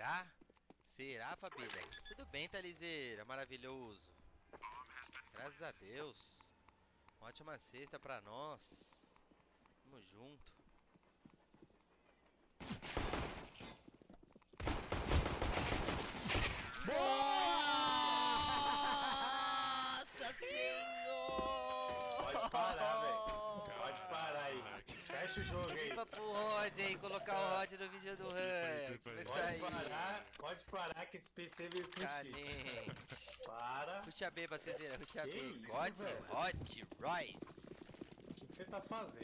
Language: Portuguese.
Será? Será, família? Tudo bem, Thaliseira, maravilhoso. Graças a Deus. Uma ótima sexta pra nós. Tamo junto. Nossa Senhora! Pode parar, velho. Pode parar aí. Fecha o jogo aí. Pra pro Rod aí, colocar o Rod no vídeo do rank. Pode parar que esse PC veio com cheat. Caliente. Para. Puxa B pra Cezeira, puxa Que B. isso, God, velho? Hot, Royce. O que você tá fazendo?